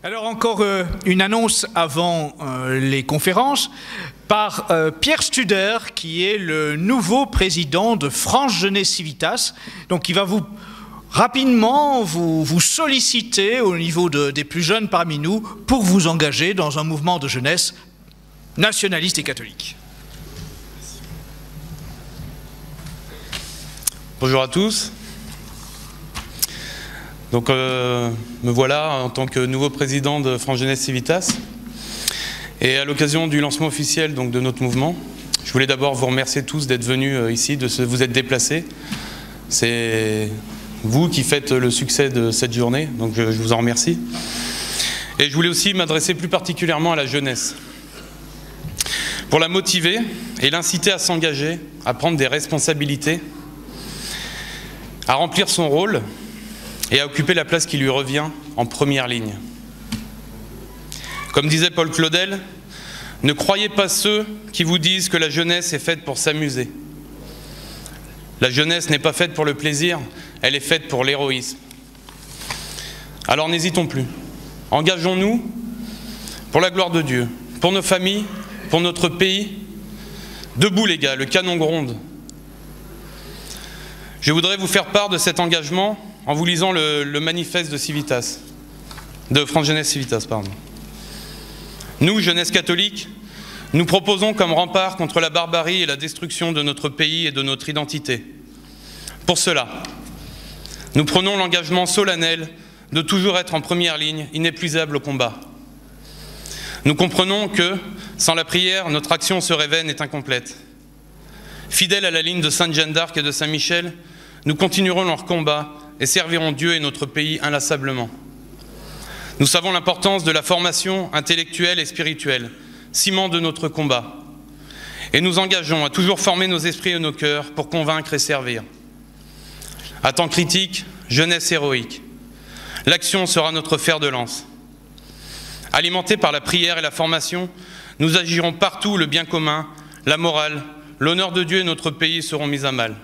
Alors encore une annonce avant les conférences par Pierre Studer, qui est le nouveau président de France Jeunesse Civitas, donc qui va rapidement vous solliciter au niveau des plus jeunes parmi nous pour vous engager dans un mouvement de jeunesse nationaliste et catholique. Bonjour à tous. Donc me voilà en tant que nouveau président de France Jeunesse Civitas. Et à l'occasion du lancement officiel donc, de notre mouvement, je voulais d'abord vous remercier tous d'être venus ici, de vous être déplacés. C'est vous qui faites le succès de cette journée, donc je vous en remercie. Et je voulais aussi m'adresser plus particulièrement à la jeunesse, pour la motiver et l'inciter à s'engager, à prendre des responsabilités, à remplir son rôle et à occuper la place qui lui revient en première ligne. Comme disait Paul Claudel, ne croyez pas ceux qui vous disent que la jeunesse est faite pour s'amuser. La jeunesse n'est pas faite pour le plaisir, elle est faite pour l'héroïsme. Alors n'hésitons plus. Engageons-nous pour la gloire de Dieu, pour nos familles, pour notre pays. Debout les gars, le canon gronde. Je voudrais vous faire part de cet engagement en vous lisant le manifeste de Civitas, de France Jeunesse Civitas, pardon. Nous, jeunesse catholique, nous proposons comme rempart contre la barbarie et la destruction de notre pays et de notre identité. Pour cela, nous prenons l'engagement solennel de toujours être en première ligne, inépuisable au combat. Nous comprenons que, sans la prière, notre action serait vaine et incomplète. Fidèles à la ligne de Sainte Jeanne d'Arc et de Saint Michel, nous continuerons leur combat et servirons Dieu et notre pays inlassablement. Nous savons l'importance de la formation intellectuelle et spirituelle, ciment de notre combat. Et nous engageons à toujours former nos esprits et nos cœurs pour convaincre et servir. À temps critique, jeunesse héroïque. L'action sera notre fer de lance. Alimentés par la prière et la formation, nous agirons partout où le bien commun, la morale, l'honneur de Dieu et notre pays seront mis à mal.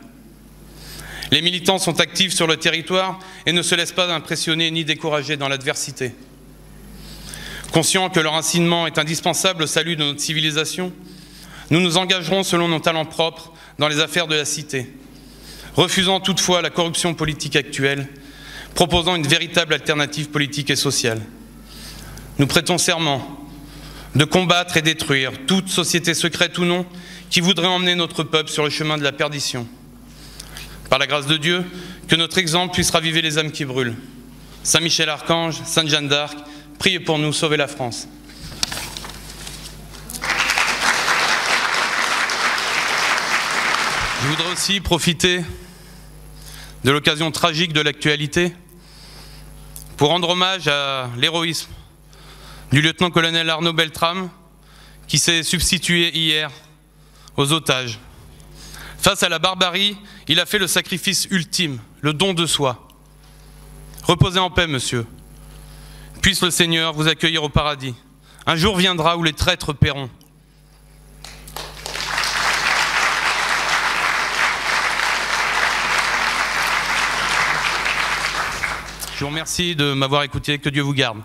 Les militants sont actifs sur le territoire et ne se laissent pas impressionner ni décourager dans l'adversité. Conscients que leur enseignement est indispensable au salut de notre civilisation, nous nous engagerons selon nos talents propres dans les affaires de la cité, refusant toutefois la corruption politique actuelle, proposant une véritable alternative politique et sociale. Nous prêtons serment de combattre et détruire toute société secrète ou non qui voudrait emmener notre peuple sur le chemin de la perdition. Par la grâce de Dieu, que notre exemple puisse raviver les âmes qui brûlent. Saint Michel Archange, Sainte Jeanne d'Arc, priez pour nous, sauvez la France. Je voudrais aussi profiter de l'occasion tragique de l'actualité pour rendre hommage à l'héroïsme du lieutenant-colonel Arnaud Beltrame qui s'est substitué hier aux otages. Face à la barbarie, il a fait le sacrifice ultime, le don de soi. Reposez en paix, monsieur. Puisse le Seigneur vous accueillir au paradis. Un jour viendra où les traîtres paieront. Je vous remercie de m'avoir écouté. Que Dieu vous garde.